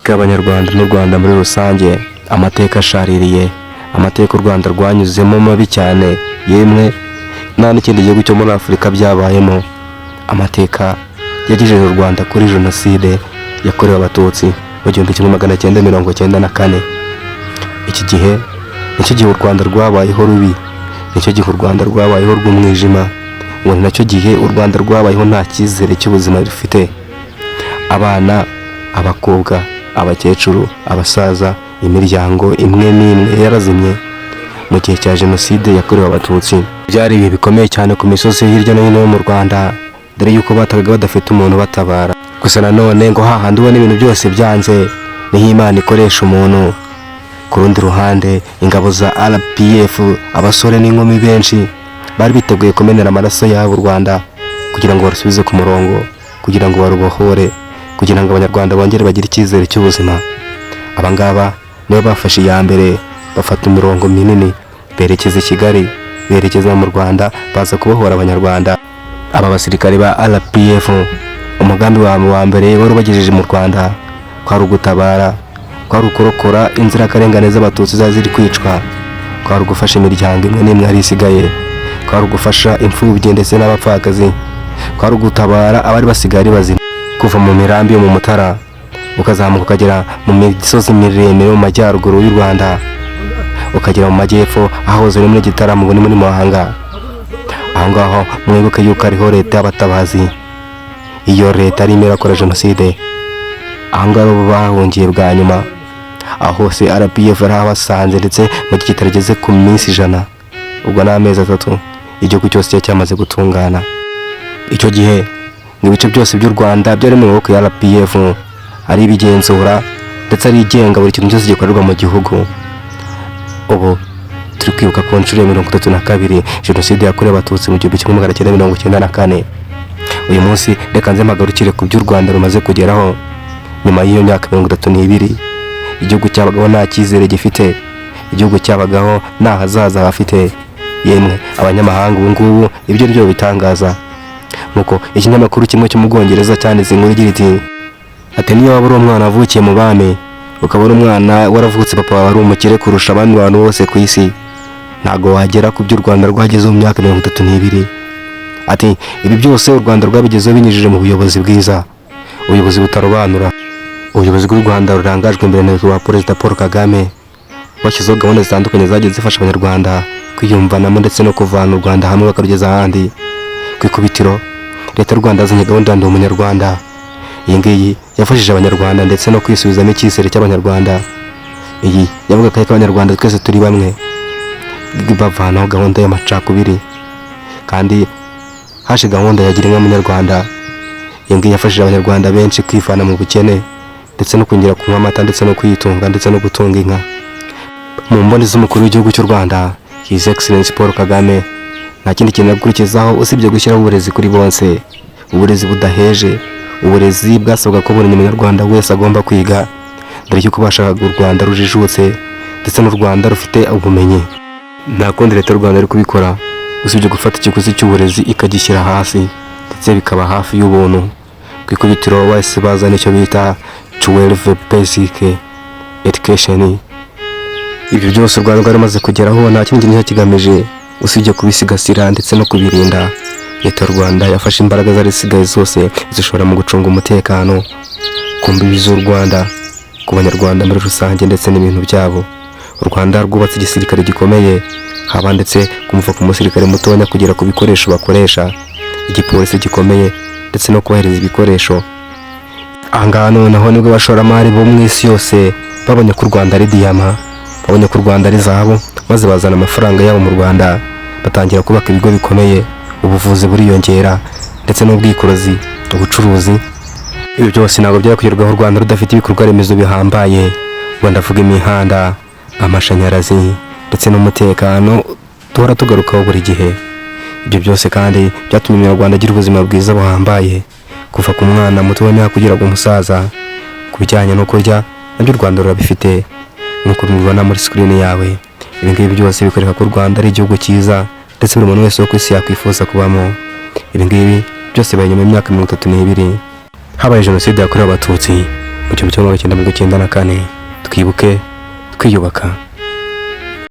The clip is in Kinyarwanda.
bw'Abanyarwanda n'u Rwanda muri rusange, amateka ashaririye, amateka u Rwanda rwanyuzemo mabi cyane, yemwe nta n'ikindi gihugu cyo muri Afurika byabayemo. Amateka yagejeje u Rwanda kuri jenoside yakorewe Abatutsi mu 1994. Iki gihe nicyo gihe u Rwanda rwabayeho rubi, nicyo gihe u Rwanda rwabayeho rw'umwijima, ngo nacyo gihe u Rwanda rwabayeho nta cyizere cy'ubuzima rufite. Abana, abakobwa, abakecuru, abasaza, imiryango imwe n'imwe yarazimye mu gihe cya jenoside yakorewe Abatutsi. Byari ibihe bikomeye cyane ku misozi hirya no hino yo mu Rwanda, dore yuko batabaga badafite umuntu batabara. Gusa nanone ngo hahandi ubona ibintu byose byanze, niho Imana ikoresha umuntu. Ku rundi ruhande, ingabo za RPF, abasore n'inkumi benshi bari biteguye kumenera amaraso yabo u Rwanda kugira ngo barusubize ku murongo, kugira ngo barubohore, kugira ngo Abanyarwanda bongere bagire icyizere cy'ubuzima. Abangaba nibo bafashe iya mbere, bafata imirongo minini, berekeza i Kigali, berekeza mu Rwanda, baza kubohora Abanyarwanda. Aba basirikare ba RPF, umugambi wabo wa mbere wari ubagejeje mu Rwanda kwari ugutabara, kwari ukurokora inzirakarengane z'Abatutsi ziri kwicwa, kwari ugufasha imiryango imwe n'imwe yari isigaye, kwari ugufasha imfubyi ndetse n'abapfakazi, kwari ugutabara abari basigaye bazima. Kuva mu mirambi yo mu Mutara ukazamuka ukagera mu misozi miremire mu majyaruguru y'u Rwanda, ukagera mu majyepfo ahoze muri Gitarama muri Muhanga. Aho ngaho mwibuke yuko ariho leta y'abatabazi, iyo leta arimo irakora jenoside. Aho ngaho bahungiye bwa nyuma, aho hose RPF yarabasanze, ndetse mu gihe kitarageze ku minsi 100, ubwo n'amezi 3, igihugu cyose cyamaze gutungana. Icyo gihe ibice byose by'u Rwanda byari mu maboko ya RPF, ari ibigenzura ndetse ari igenga buri kintu cyose gikorerwa mu gihugu. Ubu turi kwibuka ku nshuro ya 32 jenoside yakorewe Abatutsi mu 1994. Uyu munsi reka nze mpagarukire ku by'u Rwanda rumaze kugeraho nyuma y'iyo myaka 32. Igihugu cyabagaho nta cyizere gifite, igihugu cyabagaho nta hazaza hafite. Yemwe abanyamahanga ubu ngubu ibyo ryo bitangaza, nuko ikinyamakuru kimwe cyo mu Bwongereza cyanditse inkuru igira iti: ati niyo waba uri umwana wavukiye mu bami, ukaba uri umwana waravutse papa wawe ari umukire kurusha abandi bantu bose ku isi, ntago wagera ku by'u Rwanda rwagezeho mu myaka 32. Ati ibi byose u Rwanda rwabigezeho binyujije mu buyobozi bwiza, ubuyobozi butarobanura, ubuyobozi bw'u Rwanda rurangajwe imbere na Perezida Paul Kagame, washyizeho gahunda zitandukanye zagiye zifasha Abanyarwanda kwiyumvanamo ndetse no kuvana u Rwanda hamwe bakarugeza ahandi. Ku ikubitiro, leta y'u Rwanda yazanye gahunda Ndi Umunyarwanda. Iyi ngiyi yafashije Abanyarwanda ndetse no kwisubizamo icyizere cy'Abanyarwanda. Iyi yavuga ko Abanyarwanda twese turi bamwe, bavanaho gahunda y'amacakubiri, kandi haje gahunda ya Gira inka Munyarwanda. Iyi ngiyi yafashije Abanyarwanda benshi kwivana mu bukene ndetse no kongera kunywa amata ndetse no kwitunga ndetse no gutunga inka. Mu mboni z'umukuru w'igihugu cy'u Rwanda, His Excellency Paul Kagame, nta kindi kintu yakurikizaho usibye gushyiraho uburezi kuri bose, uburezi budaheje, uburezi bwasabwa ko buri munyarwanda wese agomba kwiga, dore yuko bashakaga u Rwanda rujijutse ndetse n'u Rwanda rufite ubumenyi. Nta kundi leta y'u Rwanda ari kubikora usibye gufata ikiguzi cy'uburezi ikagishyira hasi ndetse bikaba hafi y'ubuntu. Ku ikubitiro bahise bazana icyo bita 12 basic education. Ibyo byose u Rwanda rwamaze kugeraho nta kindi kintu kigamije usibye kubisigasira ndetse no kubirinda. Leta y'u Rwanda yafashe imbaraga zari zisigaye zose zishobora mu gucunga umutekano ku mbibi z'u Rwanda, ku Banyarwanda muri rusange ndetse n'ibintu byabo. U Rwanda rwubatse igisirikare gikomeye, haba ndetse kumuva ku musirikare mutonya kugera ku bikoresho bakoresha, igipolisi gikomeye ndetse no kohereza ibikoresho. Ahangaha noneho nibwo abashoramari bo mu isi yose babonye ko u Rwanda ari diyama, babonye ko u Rwanda ari zahabu, maze bazana amafaranga yabo mu Rwanda, batangira kubaka ibigo bikomeye, ubuvuzi buriyongera ndetse n'ubwikorozi, ubucuruzi. Ibi byose ntabwo byari kugerwaho u Rwanda rudafite ibikorwa remezo bihambaye, ngo ndavuga imihanda, amashanyarazi ndetse n'umutekano duhora tugarukaho buri gihe. Ibyo byose kandi byatumye Umunyarwanda agira ubuzima bwiza buhambaye, kuva ku mwana mutonya kugera ku musaza. Ku bijyanye no kurya nabyo u Rwanda rurabifite, nk'uko mubibona muri screen yawe. Ibi ngibi byose bikwereka ko u Rwanda ari igihugu cyiza ndetse buri muntu wese wo ku isi yakwifuza kubamo. Ibi ngibi byose baye nyuma y'imyaka 32 habaye jenoside yakorewe Abatutsi mu 1994 twibuke twiyubaka.